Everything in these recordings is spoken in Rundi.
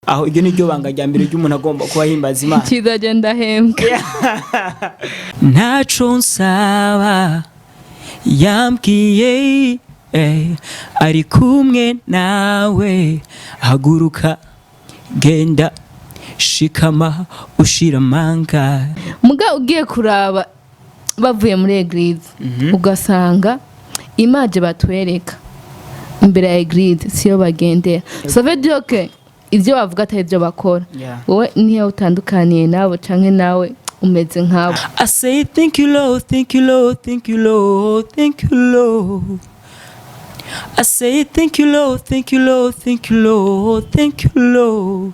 aho iryo ni ryo banga rya mbere ry'umuntu agomba kuba himbaza Imana. kizagenda hembwa Ntaco nsaba yambwiye ari kumwe nawe, haguruka genda shikama ushira manga. muga ugiye kuraba bavuye muri eglise ugasanga image batwereka imbere ya eglise siyo bagendera, ça veut dire que ivyo bavuga atari ivyo bakora. Wowe niyo utandukaniye nabo canke nawe umeze nkabo. I say thank you Lord, thank you Lord, thank you Lord, thank you Lord. I say thank you Lord, thank you Lord, thank you Lord, thank you Lord.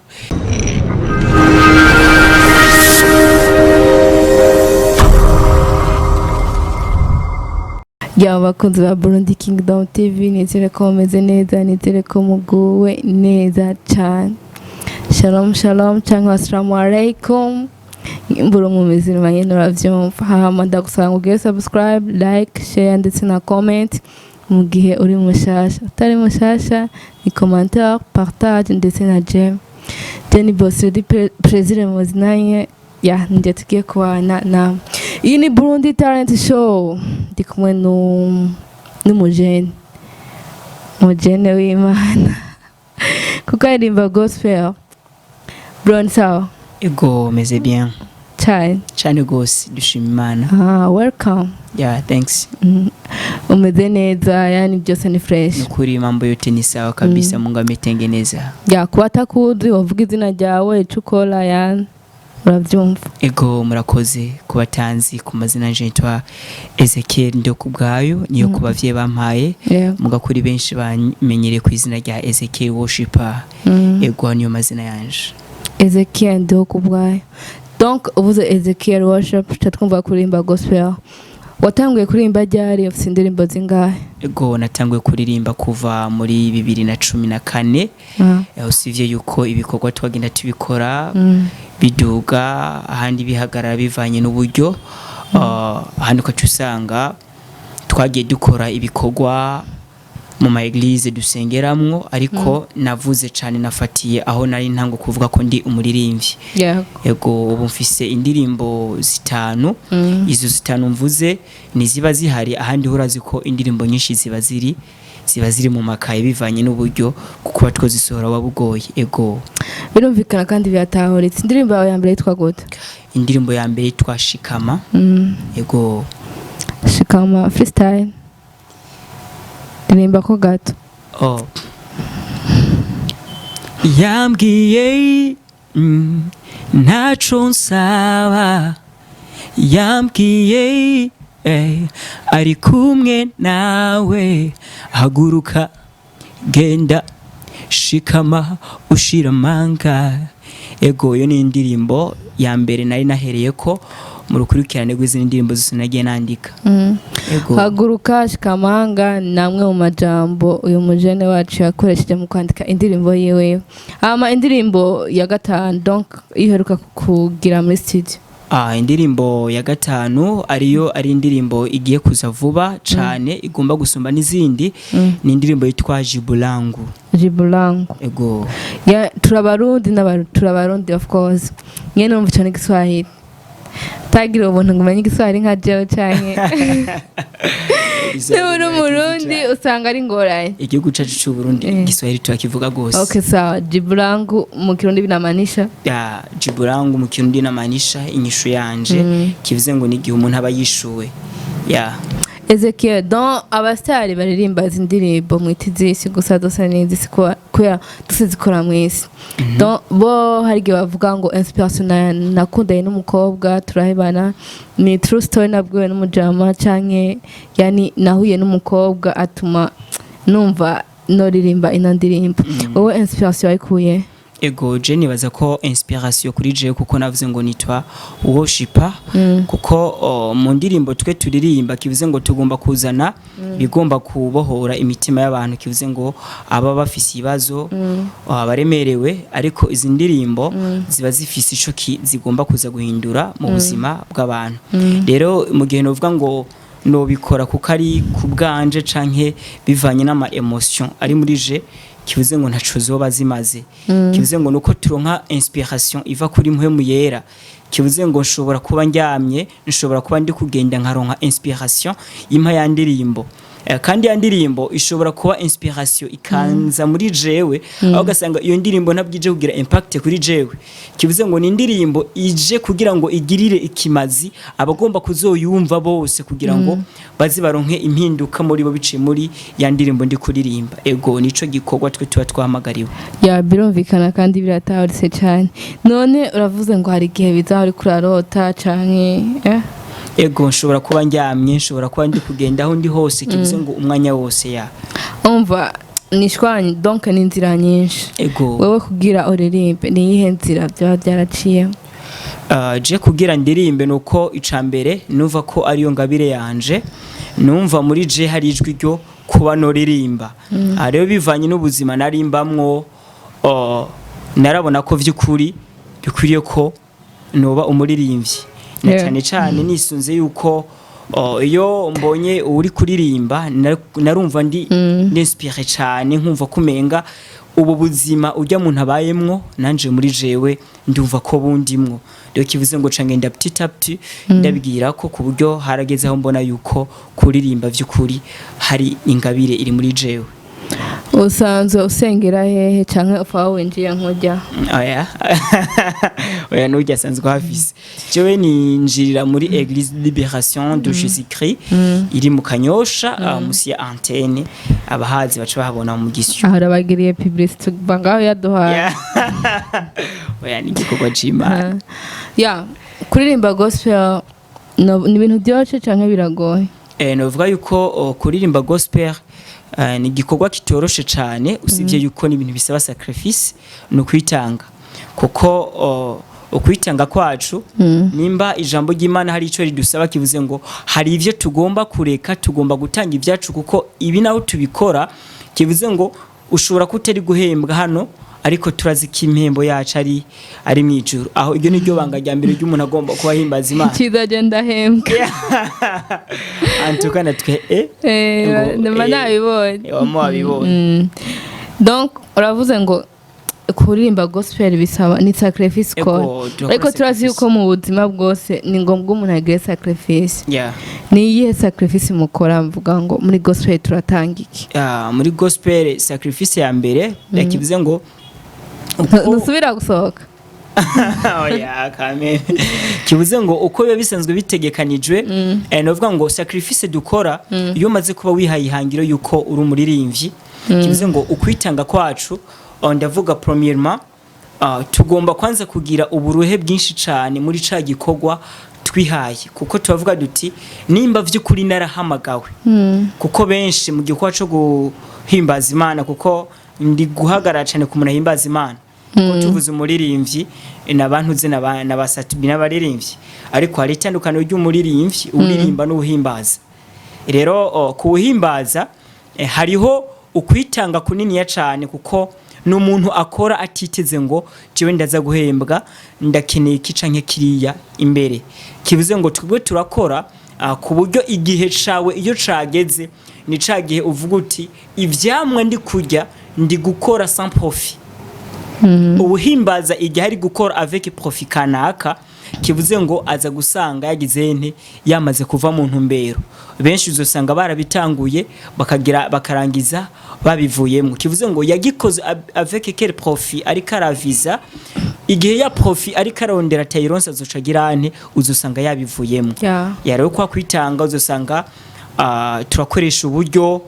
Ya bakunzi ba Burundi Kingdom TV, nizere ko mumeze neza, nizere ko muguwe neza cyane. Shalom shalom cyangwa assalamu alaikum. Mbura mumeze manye nuravyumva. Hama ndagusanga ugiye subscribe, like, share ndetse na comment. Mu gihe uri mushasha, utari mushasha ni commentaire, partage ndetse na j'aime. Jenny Boss di president muzinanye ya nje tugiye kubana na iyi ni Burundi Talent Show. Ndi kumwe n'umujene w'Imana kuko aririmba gospel. Bron sawa Ego meze bien cyane gose, dushima Imana. Welcome. Yeah, thanks. Umeze neza, yani byose ni fresh. Nukuri mambo yote ni sawa kabisa. Mungu ametengeneza. Ya kuba takuzi wavuga izina ryawe ico ukora yani uravyumva. Ego murakoze kubatanzi ku mazina nje nitwa Ezekiel Ndokubwayo, niyo kubavye bampaye. Mugakuri benshi bamenyereye ku izina rya Ezekiel Worshiper. Ego niyo mazina yanje. Ezekiel Ndokubwayo. Donc uvuze Ezekiel Worship twumva kurimba gospel. Watanguye kurimba ryari, ufite indirimbo zingahe? Ego natanguye kuririmba kuva muri 2014. Usivye yuko ibikorwa twagenda tubikora biduga ahandi bihagarara bivanye n'uburyo. Ahandi ukacusanga twagiye dukora ibikorwa mu ma eglise dusengeramwo, ariko navuze cyane nafatiye aho nari ntango kuvuga ko ndi umuririmbyi. Ego ubu mfise indirimbo zitanu. Izo zitanu mvuze ni ziba zihari, ahandi hurazi ko indirimbo nyinshi ziba ziri mu makaye bivanye n'uburyo kuko batwozisohora wabugoye. Ego birumvikana kandi byatahoritse. Indirimbo yawe ya mbere yitwa gute? Indirimbo ya mbere yitwa Shikama. Ego Shikama freestyle nimba ko gato. Yambwiye ntaco nsaba, yambwiye ari kumwe nawe, haguruka genda shikama ushira manga. Ego yo ni indirimbo ya mbere nari nahereye ko mu rukurikirane rw'izindi ndirimbo zose nagiye nandika. Haguruka shikamanga namwe mu majambo uyu mujene wacu yakoresheje mu kwandika indirimbo yewe. Indirimbo ya gatanu donc iheruka kugira muri studio. Indirimbo ya gatanu ari indirimbo igiye kuza vuba cyane, igomba gusumba n'izindi. Ni indirimbo yitwa Jibulangu. Ego turabarundi of course. Nyene numva cyane Kiswahili. Tagira ubuntu ngumanye Igiswahili nka jewe canke Uri Murundi usanga ari ngorane. Igihugu cacu cy'u Burundi Igiswahili turakivuga gose. Okay sawa. Jibulangu mu Kirundi binamanisha? Jibulangu mu Kirundi binamanisha inyishu yanje, kivuze ngo ni gihe umuntu aba yishuwe. Ezekiel, donc abastari baririmba indirimbo mwitizisi gusa dosa nindi kuya dusizikora mwisi. Donc bo hari gihe bavuga ngo inspiration nakundaye n'umukobwa turahebana, ni true story nabwiwe n'umujama canke yani nahuye n'umukobwa atuma numva no ririmba ino ndirimbo. Wowe inspiration wayikuye? Ego je nibaza ko inspiration kuri je kuko navuze ngo nitwa Worshiper. Kuko mu ndirimbo twe turirimba kivuze ngo tugomba kuzana bigomba kubohora imitima y'abantu, kivuze ngo aba bafise ibibazo abaremerewe, ariko izi ndirimbo ziba zifise ico zigomba kuza guhindura mu buzima bw'abantu. Rero mu gihe novuga ngo no bikora kuko ari kubganje canke bivanye n'ama emotion ari muri je, kivuze ngo ntaco zoba zimaze kivuze ngo nuko turonka inspiration iva kuri mpwemu yera kivuze ngo nshobora kuba ndyamye nshobora kuba ndi kugenda nkaronka inspiration impa ya ndirimbo kandi ya ndirimbo ishobora kuba inspiration ikanza muri jewe aho gasanga iyo ndirimbo ntabwije kugira impact kuri jewe kivuze ngo ni indirimbo ije kugira ngo igirire ikimazi abagomba kuzoyumva bose kugira ngo bazi baronke impinduka muri bo biciye muri ya ndirimbo ndi kuririmba ego nico gikorwa twe tuba twahamagariwe ya birumvikana kandi biratahuritse cyane none uravuze ngo hari igihe biza uri kurarota canke ego nshobora kuba ndyamye nshobora kuba ndi kugenda aho ndi hose kivuze ngo umwanya wose ya umva nishwanye donc ni inzira nyinshi ego wewe kugira uririmbe ni yihe nzira byaraciye je kugira ndirimbe nuko icambere nuva ko ariyo ngabire yanje numva muri je hari ijwi ryo kuba no ririmba rero bivanye n'ubuzima narimbamwo narabona ko vy'ukuri bikwiriye ko noba umuririmbyi na cyane cyane nisunze yuko iyo mbonye uri kuririmba narumva ndi inspiré cyane nkumva kumenga ubu buzima ujya mu ntabayemwo nanje muri jewe ndumva ko bundimwo rero kivuze ngo cangenda petit à petit ndabwira ko ku buryo harageze aho mbona yuko kuririmba vy'ukuri hari ingabire iri muri jewe usanzwe usengera hehe canke ufa winjiye nkujya oya nujya sanzwe hafise jewe ninjirira muri Église Libération de Jésus-Christ iri mu Kanyosha musi ya antenne abahazi baca bahabona mu gisyo aho rabagiriye publicité bangaho yaduhaye oya ni gikorwa c'Imana ya kuririmba gospel ni ibintu byoroshe canke biragoye novuga yuko kuririmba gospel ni gikorwa kitoroshe cyane usibye yuko ni ibintu bisaba sacrifice no kwitanga kuko ukwitanga kwacu nimba ijambo ry'Imana hari ico ridusaba kivuze ngo hari ivyo tugomba kureka tugomba gutanga ivyacu kuko ibi naho tubikora kivuze ngo ushobora kutari guhembwa hano ariko turazi ko impembo yacu ari mwijuru aho iryo niryo banga rya mbere ry'umuntu agomba kuba himbaza Imana kizagenda hembwa antukana twe ndema nabibonye wabibonye donc uravuze ngo kuririmba gospel bisaba ni sacrifice ko ariko turazi yuko mu buzima bwose ni ngombwa umuntu agire sacrifice ni iyihe sacrifice mukora mvuga ngo muri gospel turatanga iki muri gospel sacrifice ya mbere yakivuze ngo nusubira gusohoka oya kame kivuze ngo uko biba bisanzwe bitegekanijwe novuga ngo sacrifice dukora iyo maze kuba wihaye ihangiro yuko uri umuririmbyi kivuze ngo ukwitanga kwacu ndavuga premièrement tugomba kwanza kugira uburuhe bwinshi cyane muri ca gikorwa twihaye kuko tubavuga duti nimba vy'ukuri narahamagawe kuko benshi mu gikorwa cyo guhimbaza Imana kuko ndi guhagarara cyane ku muntu ahimbaza Imana kuko tuvuze umuririmbyi n'abantu ze n'abasatubi n'abaririmbyi ariko hari itandukano ry'umuririmbyi uririmba n'uhimbaza rero kuhimbaza hariho ukwitanga kunini ya cyane kuko n'umuntu akora atiteze ngo jewe ndaza guhembwa ndakeneye kica nke kiriya imbere kivuze ngo twebwe turakora ku buryo igihe cawe iyo cageze ni cagihe uvuga uti ivyamwe ndi kurya ndi gukora sans profit ubuhimbaza igihe ari gukora avec profit kanaka kivuze ngo aza gusanga yagize nte yamaze kuva mu ntumbero benshi uzosanga barabitanguye bakarangiza babivuyemo kivuze ngo yagikoze avec quel profit ari karaviza igihe ya profit ari karondera tayironsa azocagira nte uzosanga yabivuyemo rero kwa kwitanga uzosanga turakoresha uburyo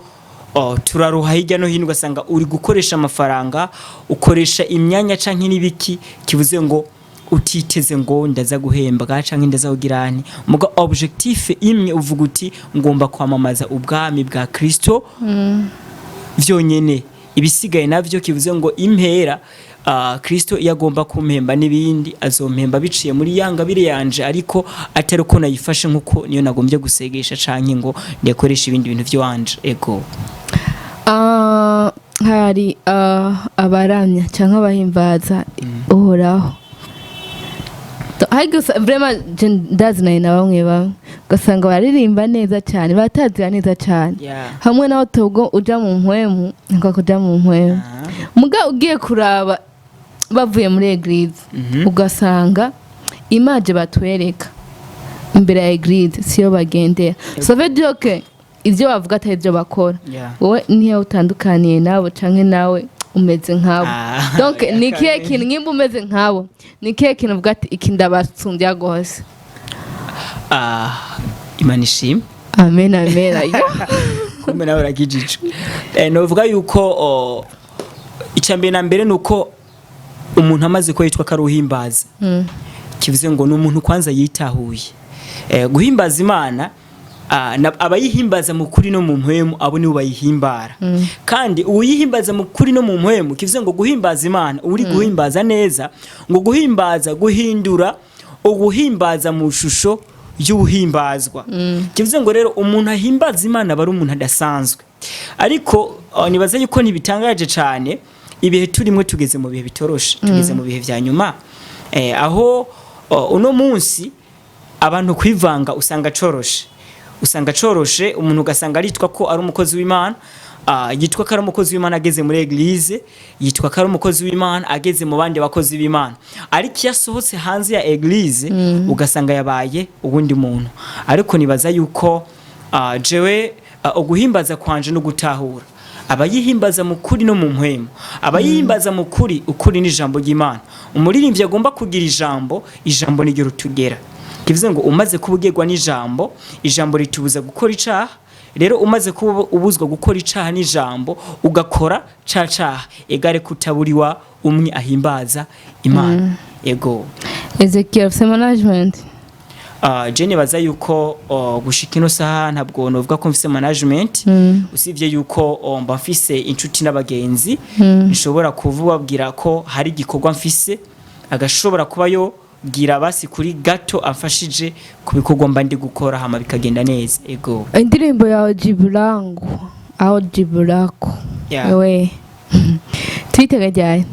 turaruha hirya no hino ugasanga uri gukoresha amafaranga ukoresha imyanya canke n'ibiki kivuze ngo utiteze ngo ndaza guhembwa canke ndaza kugirani muga objectif imwe uvuga uti ngomba kwamamaza ubwami bwa Kristo vyonyene ibisigaye navyo kivuze ngo impera Kristo yagomba kumpemba n'ibindi azompemba biciye muri yangabire yanje ariko atari ko nayifashe nkuko niyo nagombye gusegesha canke ngo ndekoresha ibindi bintu vyo wanje ego hari abaramya canke abahimbaza uhoraho hagiye vraiment ndazi na bamwe gasanga baririmba neza cyane batazira neza cyane hamwe naho togo uja mu mpwemu ngo kuja mu mpwemu muga ugiye kuraba bavuye muri eglise ugasanga image batwereka imbere ya eglise siyo bagendera ça veut dire que ivyo bavuga atari byo bakora wowe niyo utandukaniye nabo canke nawe umeze nkabo donc ni kihe kintu ngimba umeze nkabo ni kihe kintu uvuga ati iki ndabasumbya gose Imana ishimwe amen amen kumbe nawe uragijijo novuga yuko icambere na mbere nuko umuntu amaze ko yitwa karuhimbaza kivuze ngo n'umuntu kwanza yitahuye guhimbaza Imana abayihimbaza mu kuri no mu mpwemu abo ni bayihimbara kandi uyihimbaza mu kuri no mu mpwemu kivuze ngo guhimbaza Imana uri guhimbaza neza ngo guhimbaza guhindura uguhimbaza mu shusho y'uhimbazwa kivuze ngo rero umuntu ahimbaza Imana bari umuntu adasanzwe ariko nibaza yuko nibitangaje cyane ibihe turimwe tugeze mu bihe bitoroshe tugeze mu bihe vya nyuma aho uno munsi abantu kwivanga usanga coroshe umuntu ugasanga aritwa ko ari umukozi w'Imana yitwa ko ari umukozi w'Imana ageze muri eglise yitwa ko ari umukozi w'Imana ageze mu bandi bakozi b'Imana ariko yasohotse hanze ya eglise ugasanga yabaye ubundi muntu ariko nibaza yuko jewe uguhimbaza kwanje no gutahura abayihimbaza mu kuri no mu mpwemu abayihimbaza mu kuri ukuri n'ijambo ry'Imana umuririmbyi agomba kugira ijambo niryo rutugera kivuze ngo umaze kubugerwa n'ijambo ritubuza gukora icaha rero umaze kuba ubuzwa gukora icaha n'ijambo ugakora caha egare kutaburiwa umwe ahimbaza Imana ego Ezekiel management Jenny baza yuko gushika ino saha ntabwo novuga ko mfise management usivye yuko mba mfise inshuti n'abagenzi nshobora kuvubabwira ko hari gikorwa mfise agashobora kubayo gira basi kuri gato afashije kubikorwa mba ndi gukora hama bikagenda neza ego indirimbo ya Jiburangu aho Jiburako we twitega ryari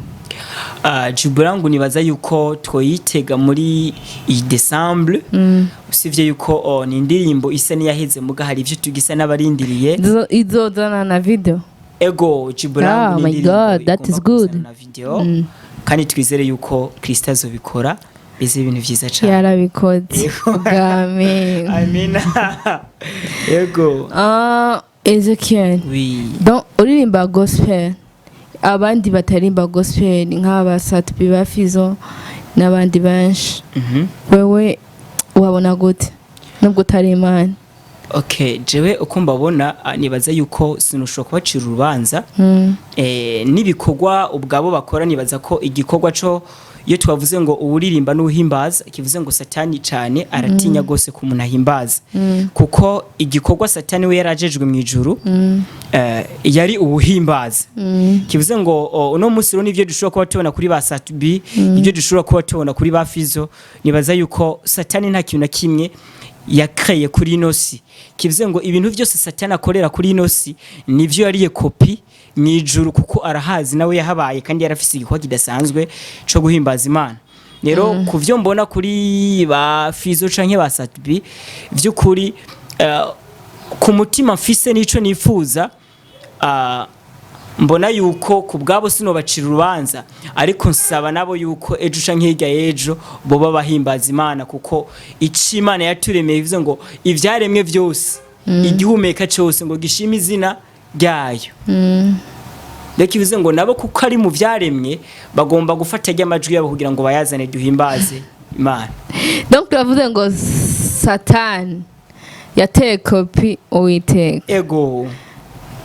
Jiburangu nibaza yuko twoyitega muri December usivye yuko ni indirimbo isa niyaheze muga hari ivyo tugisa n'abarindiriye izozana na video ego Jiburangu ni indirimbo oh my god that is good na video kandi twizere yuko Kristo azobikora bize ibintu vyiza cyane yarabikoze amen amina ego Ezekiel donc uririmba gospel abandi batarimba gospel nk'aba Satbi bafizo n'abandi benshi wewe wabona gute nubwo utari Imana okay jewe uko mbabona nibaza yuko sinushoka kubacira urubanza nibikorwa ubwabo bakora nibaza ko igikorwa cyo iyo twavuze ngo uburirimba n'uhimbaza kivuze ngo Satani cyane aratinya gose ku muntu ahimbaza kuko igikorwa Satani we yarajejwe mu ijuru yari ubuhimbaza kivuze ngo uno munsi rero nivyo dushobora kuba tubona kuri ba Satbi ivyo dushobora kuba tubona kuri ba Fizo nibaza yuko Satani nta kintu na kimwe yakreye kuri inosi kivuze ngo ibintu byose Satani akorera kuri inosi nivyo yariye kopi mwijuru kuko arahazi nawe yahabaye kandi yarafise igikorwa kidasanzwe cyo guhimbaza Imana rero kuvyo mbona kuri ba Fizo canke ba Satbi vy'ukuri ku mutima mfise nico nifuza mbona yuko kubgabo sino bacira urubanza ariko nsaba nabo yuko ejo canke hirya yejo boba bahimbaza Imana kuko ici Imana yaturemeye bivuze ngo ivyaremwe byose igihumeka cyose ngo gishima izina ryayo Leki bivuze ngo nabo kuko ari mu vyaremwe bagomba gufata y'amajwi yabo kugira ngo bayazane duhimbaze Imana donc turavuze ngo Satan yateye kopi Uwiteka ego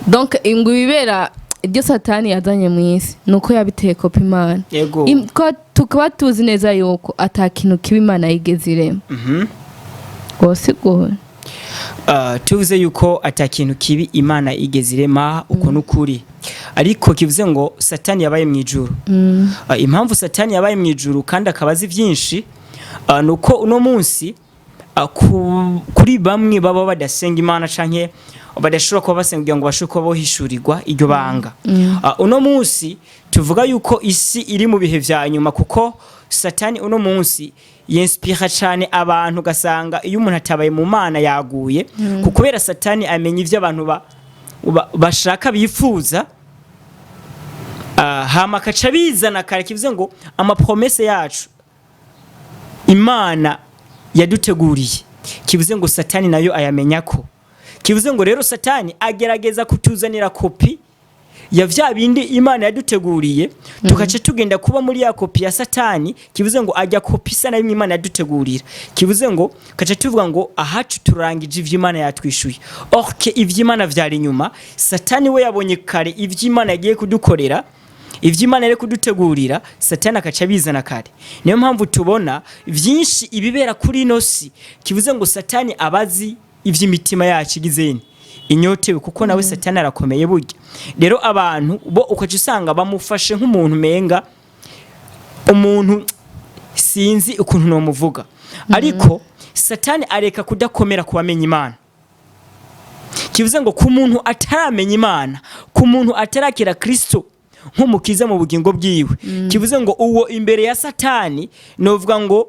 donc ingu bibera ibyo Satani yazanye mu isi nuko yabiteye kopi Imana ego ko tukaba tuzi neza yuko atakintu kibi Imana yigeze irema gose go tuvuze yuko atakintu kibi Imana igeze irema uko nukuri ariko kivuze ngo Satani yabaye mu ijuru impamvu Satani yabaye mu ijuru kandi akabazi vyinshi nuko uno munsi kuri bamwe baba badasenga Imana canke badashobora kuba basenga ngo bashobore kuba bohishurirwa iryo banga uno munsi tuvuga yuko isi iri mu bihe vya nyuma kuko Satani uno munsi yinspira cyane abantu gasanga iyo umuntu atabaye mu Mana yaguye kubera Satani amenya ivyo abantu bashaka bifuza hama kaca bizana kare kivuze ngo amapromese yacu Imana yaduteguriye, kivuze ngo Satani nayo ayamenya ko, kivuze ngo rero Satani agerageza kutuzanira kopi ya vya bindi Imana yaduteguriye, tukace tugenda kuba muri ya kopi ya Satani, kivuze ngo ajya kopi sana bimwe Imana yadutegurira, kivuze ngo kace tuvuga ngo ahacu turangije ivyo Imana yatwishuye. Orke ivyo Imana vyari nyuma, Satani we yabonye kare ivyo Imana yagiye kudukorera, ivyo Imana yari kudutegurira, Satani akaca bizana kare. Niyo mpamvu tubona vyinshi ibibera kuri inosi, kivuze ngo Satani abazi ivyo imitima yacu igizeni inyotewe, kuko nawe Satani arakomeye burya. Rero abantu bo ukaca usanga bamufashe nk'umuntu menga umuntu sinzi ukuntu no muvuga, ariko Satani areka kudakomera kubamenya Imana. Kivuze ngo ku muntu ataramenya Imana, ku muntu atarakira Kristo nk'umukiza mu bugingo bwiwe, kivuze ngo uwo imbere ya Satani novuga ngo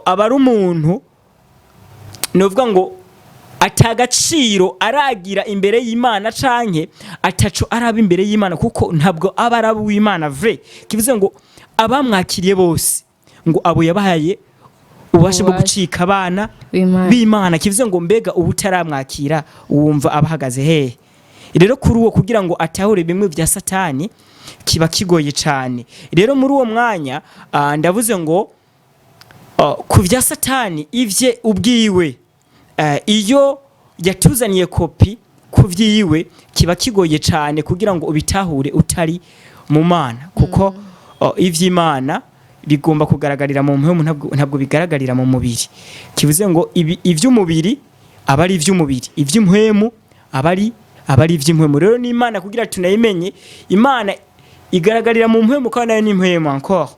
abari umuntu novuga ngo atagaciro aragira imbere y'Imana canke ataco araba imbere y'Imana, kuko ntabwo aba arabu w'Imana vrai. Kivuze ngo abamwakiriye bose ngo abo yabahaye ubashe bwo gucika abana b'Imana. Kivuze ngo mbega ubutaramwakira wumva abahagaze hehe? Rero kuri uwo kugira ngo atahure bimwe vya Satani kiba kigoye cyane. Rero muri uwo mwanya ndavuze ngo ku vya Satani ivye ubwiwe, iyo yatuzaniye kopi ku vyiwe kiba kigoye cyane kugira ngo ubitahure utari mu Mana, kuko ivy'Imana bigomba kugaragarira mu mpemu, ntabwo bigaragarira mu mubiri. Kivuze ngo ivy'umubiri abari ivy'umubiri, ivy'impemu abari ivy'impemu. Rero ni Imana kugira tunayimenye, Imana igaragarira mu mpemu kandi nayo ni impemu encore.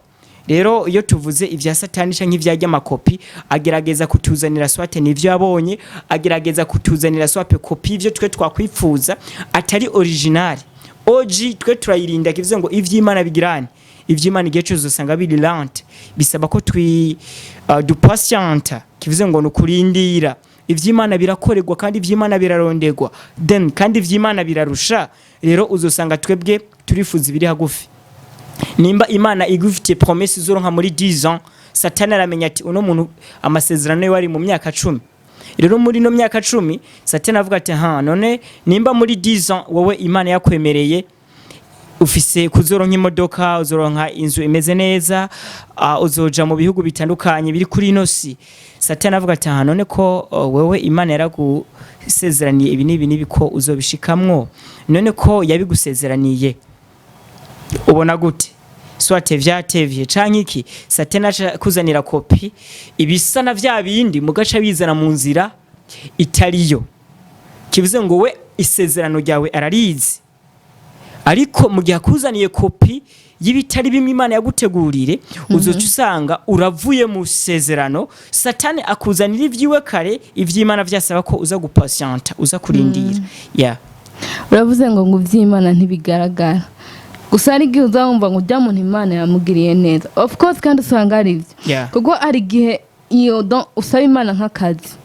Rero iyo tuvuze ivya Satani canke ivyajya makopi, agerageza kutuzanira swate n'ivyo yabonye, agerageza kutuzanira swape kopi ivyo twe twakwifuza atari original. OG twe turayirinda. Kivuze ngo ivy'Imana bigirane, ivy'Imana igihe cyose usanga biri lent, bisaba ko du patiente. Kivuze ngo nukurindira, ivy'Imana birakorerwa kandi ivy'Imana birarondegwa, then kandi ivy'Imana birarusha. Rero uzosanga twebwe turifuza ibiri hagufi. Nimba Imana igufite promesse zoronka muri 10 ans, Satani aramenya ati uno muntu amasezerano yo ari mu myaka 10. Rero muri no myaka 10 Satani avuga ati none nimba muri 10 ans wowe Imana yakwemereye ufise kuzoronka imodoka, uzoronka inzu imeze neza, uzoja mu bihugu bitandukanye biri kuri inosi, Satani avuga ati none ko wewe Imana yaragusezeraniye ibi nibi ko uzobishikamwo, none ko yabigusezeraniye ubona gute? Swate vyatevye canke iki? Satani aca kuzanira kopi ibisa na vya bindi mugaca bizana mu nzira itariyo. Kivuze ngo we isezerano ryawe ararizi, ariko mu gihe akuzaniye kopi y'ibitari bimwe Imana yagutegurire, uzoca usanga uravuye mu sezerano. Satani akuzanira ivyiwe kare, ivy'Imana vyasaba ko uza gupatienta, uza kurindira. Uravuze ngo ivy'Imana ntibigaragara, gusa ari gihe uzumva ngo ujya muntu Imana yamugiriye neza, of course, kandi usanga ari ivyo, kuko ari gihe iyo usaba Imana nk'akazi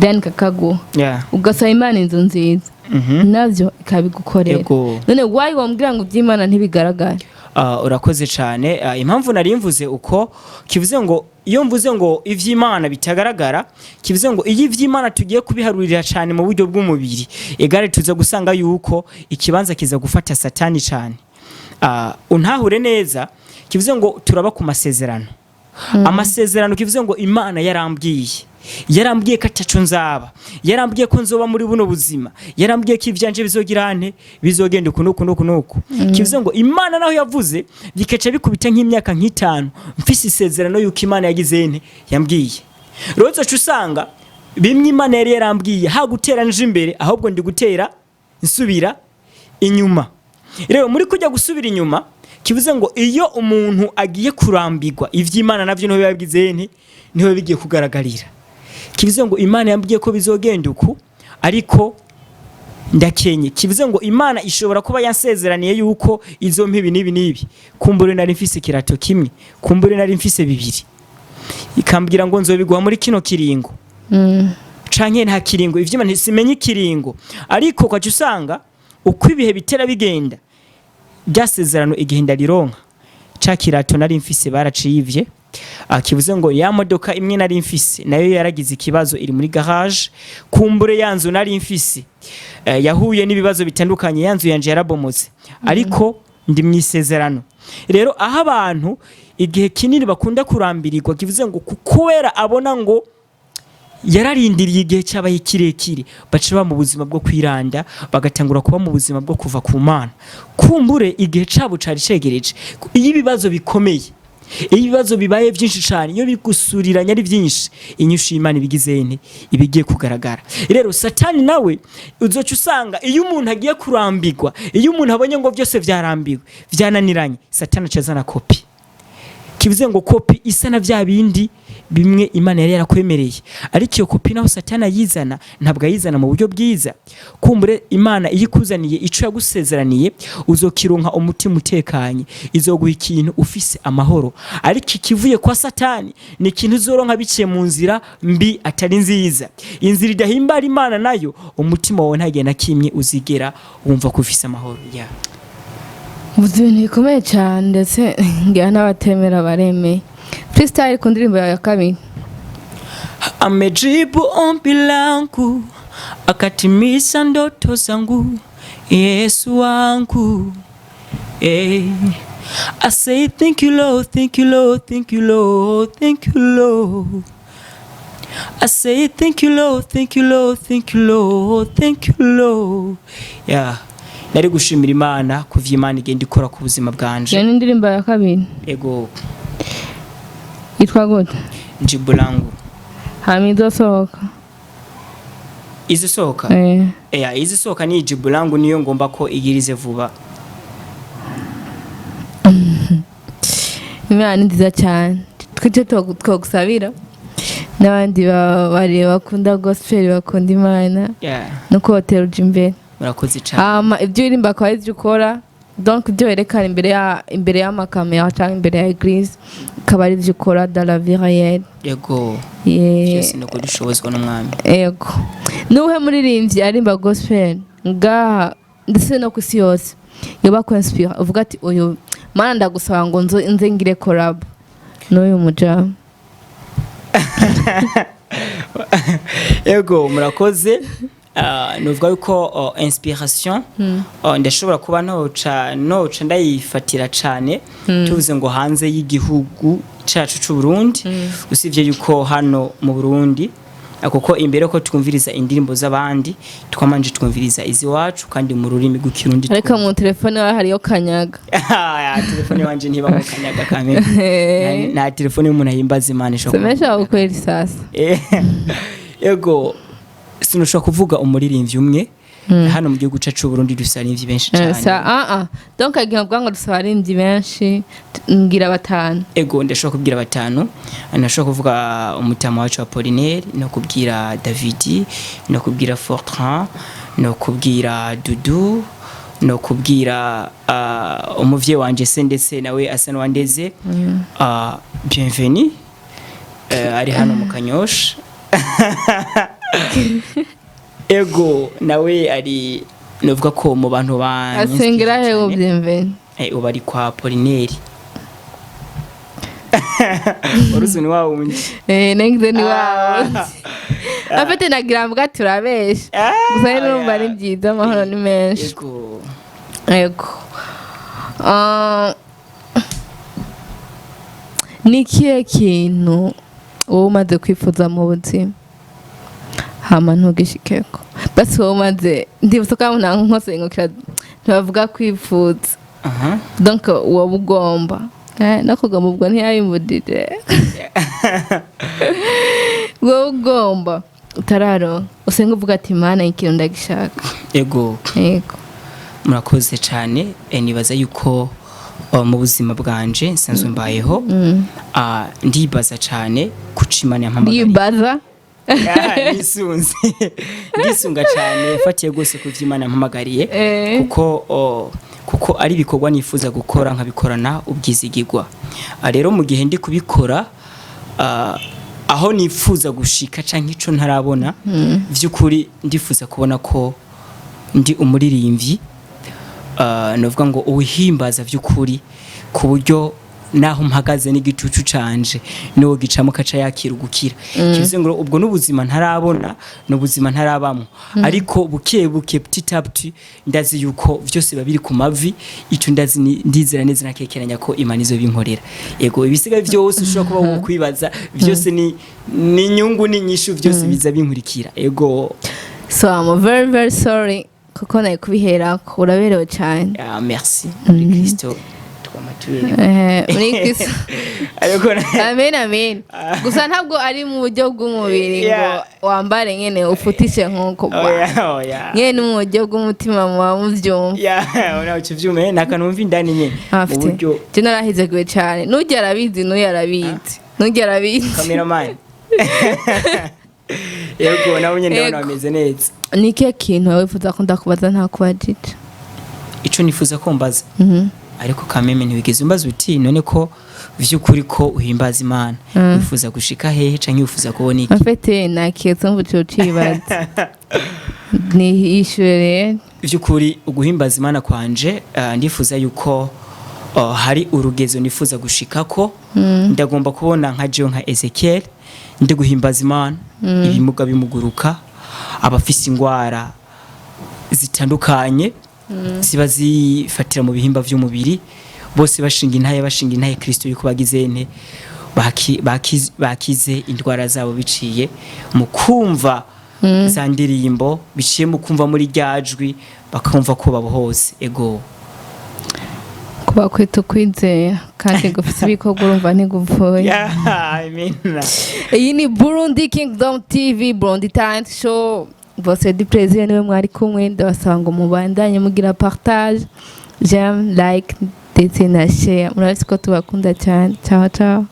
then kakaguha, ugasaba Imana inzu nziza navyo ikabigukorera. None why wambwira ngo ivy'Imana ntibigaragara? Urakoze cyane. Impamvu nari mvuze uko, kivuze ngo iyo mvuze ngo ivy'Imana bitagaragara, kivuze ngo iyo ivy'Imana tugiye kubiharurira cyane mu buryo bw'umubiri, egare tuza gusanga yuko ikibanza kiza gufata Satani cyane. Untahure neza, kivuze ngo turaba ku masezerano. Amasezerano kivuze ngo Imana yarambwiye ko ataco nzaba, yarambwiye ko nzoba muri buno buzima, yarambwiye ko ivyanje bizogirane, bizogenda kunuku. Kivuze ngo Imana naho yavuze bikeca bikubita nk'imyaka nk'itanu mfise isezerano yuko Imana yagize yambwiye. Roza usanga bimwe Imana yari yarambwiye ha gutera nje imbere, ahubwo ndi gutera nsubira inyuma. Rero muri kujya gusubira inyuma, kivuze ngo iyo umuntu agiye kurambirwa, ivy'Imana navyo no yabwize niho bigiye kugaragarira. Kivuze ngo Imana yambwiye ko bizogenda uku, ariko ndakenye. Kivuze ngo Imana ishobora kuba yansezeraniye yuko izo mpibi nibi, kumbure nari mfise kirato kimwe, kumbure nari mfise bibiri, ikambwira ngo nzobigwa muri kino kiringo, canke nta kiringo, ivy'Imana simenye ikiringo. Ariko kwacu usanga uko ibihe bitera bigenda, ryasezerano igihe ndarironka ca kirato nari mfise baraciyivye kivuze ngo ya modoka imwe nari mfise nayo yaragize ikibazo iri muri garage kumbure yanzu nari mfise yahuye n'ibibazo bitandukanye yanzu yanje yarabomotse ariko ndi mwisezerano rero aho abantu igihe kinini bakunda kurambirirwa kivuze ngo kubera abona ngo yararindiriye igihe cyabaye kirekire baca mu buzima bwo kwiranda bagatangura kuba mu buzima bwo kuva ku Mana kumbure igihe cabo cari cegereje iyo ibibazo bikomeye iyo ibibazo bibaye byinshi cyane iyo bigusuriranya ari byinshi inyusha Imana ibigizene ibigiye kugaragara rero satani nawe uzoca usanga iyo umuntu agiye kurambirwa iyo umuntu abonye ngo byose byarambiwe byananiranye satani acazana kopi kivuze ngo kopi isa na bya bindi bimwe Imana yari yarakwemereye ariko iyo kopi naho satani ayizana ntabwo ayizana mu buryo bwiza kumbure Imana iyikuzaniye ico yagusezeraniye uzokironka umutima utekanye izoguha ikintu ufise amahoro ariko ikivuye kwa satani ni ikintu uzoronka biciye mu nzira mbi atari nziza inzira idahimbara Imana nayo umutima wawe ntagenda kimwe uzigera wumva ko ufise amahoro ubuzima bikomeye cyane ndetse ngira n'abatemera baremeye freestyle ku ndirimbo ya kabiri amejibu ombi langu akatimisha ndoto zangu Yesu wangu I say thank you Lord, thank you Lord, thank you Lord, thank you Lord. I say thank you Lord, thank you Lord, thank you Lord, thank you Lord. Nari gushimira Imana kuvya Imana igenda ikora ku buzima bwanje. Yani indirimbo ya kabiri. Ego. Itwa gute? Jibu langu. Hamizosohoka. Izisohoka? Izisohoka ni jibu langu niyo ngomba ko igirize vuba. Imana nziza cyane. Twite twogusabira. N'abandi bari bakunda gospel bakunda Imana. Nuko bateruja imbere. Murakoze cyane. Ibyo irimba kwa ibyo ukora donc ibyo werekana imbere y'amakamera cyangwa imbere ya eglise akaba ari ibyo ukora dans la vie réelle. Yego. Yes, nuko dushobozwa n'umwami. Yego. Nuhe muririmbyi arimba gospel ngaha ndetse no kusi yose yoba ko inspire uvuga ati uyu Mana ndagusaba ngo nze ngire collab n'uyu muja. Yego murakoze. Nuvuga yuko inspiration ndashobora kuba noca ndayifatira cyane tuvuze ngo hanze y'igihugu cyacu cy'u Burundi usivye yuko hano mu Burundi kuko imbere ko twumviriza indirimbo z'abandi twamanje twumviriza izi wacu kandi mu rurimi rw'ikirundi ariko mu telefone wa hariyo kanyaga telefone wanje ntiba mu kanyaga kamwe na telefone y'umuntu ahimbaza Imana ishoko semesha ukweli sasa yego sinushobora kuvuga umuririmbyi umwe hano mu gihugu cyacu Burundi dusaririmbyi benshi cyane donc agiye kuvuga ngo dusaririmbyi benshi ngira batanu ego ndashobora kubwira batanu ndashobora kuvuga umutama wacu wa Apollinaire no kubwira David no kubwira Fortran no kubwira Dudu no kubwira umuvyeyi wanje se ndetse nawe asa n'uwandeze bienvenue ari hano mu Kanyosha ego nawe ari novuga ko mu bantu ba asengera hewo bienvenue ubari kwa Apollinaire uruzuni wawe unje nengize ni wawe afite nagira mbwa turabesha gusa rero numva ari byiza amahoro ni menshi ego ni kihe kintu wowe umaze kwifuza mu buzima hama ntugishikeko basi wowe umaze ndibutse ko nta nkose ngokira ntibavuga kwifuza donc wowe ugomba nakugomba ubwo ntiyabimbudire wowe ugomba utararo usenga uvuga ati Mana ikintu ndagishaka ego murakoze cyane nibaza yuko mu buzima bwanje nsanzwe mbayeho ndibaza cyane kucimana yampamagara ndibaza ndisunga cyane fatiye gose kuvyimana yampamagariye kuko ari bikorwa nifuza gukora nkabikorana ubwizigirwa rero mu gihe ndi kubikora aho nifuza gushika canke ico ntarabona vy'ukuri ndifuza kubona ko ndi umuririmbyi novuga ngo uwihimbaza vy'ukuri ku buryo naho mpagaze n'igicucu canje no gicamo kaca yakira ugukira kivuze ngo ubwo n'ubuzima ntarabona n'ubuzima ntarabamo ariko buke petit à petit ndazi yuko vyose babiri ku mavi ico ndazi ndizera neza nakekeranya ko Imana izo binkorera yego ibisiga vyose ushobora kuba wokwibaza vyose ni nyungu ni nyishu vyose biza binkurikira yego. So I'm very very sorry kuko naye kubihera ko uraberewe cyane. Merci Kristo muri Kristo amen gusa ntabwo ari mu buryo bw'umubiri ngo wambare nyene ufutishe nkuko nyene mu buryo bw'umutima mu vyumva ona ukivyume nakanumva indani nyene mu buryo je narahizeguye cyane nujya arabizi nujya arabizi cameraman yego nawe nyene ndabona bameze neza. Ni kihe kintu wifuza ko ndakubaza nta kubajije? Ico nifuza ko mbaza ariko kameme ntiwigeze umbaza uti none ko vy'ukuri ko uhimbaza Imana wifuza gushika hehe canke wifuza kubona iki? Afete naketse mvuco cibaza ni ishure vy'ukuri uguhimbaza Imana kwanje ndifuza yuko hari urugezo nifuza gushikako ndagomba kubona nka Jean nka Ezekiel ndi guhimbaza Imana ibimuga bimuguruka abafise ingwara zitandukanye ziba zifatira mu bihimba vy'umubiri bose bashinga intaye Kristo yuko bagizene bakize indwara zabo biciye mu kumva za ndirimbo biciye mu kumva muri ryajwi bakumva ko babohose ego kuba kwito kwizera kandi gufite ibikorwa urumva ntigupfuye. Iyi ni Burundi Kingdom TV Burundi Talent Show. Votre du plaisir niwe mwari kumwe ndabasanga ngo mubandanye mugira partage j'aime like ndetse na share murabisi ko tubakunda cyane. Ciao ciao.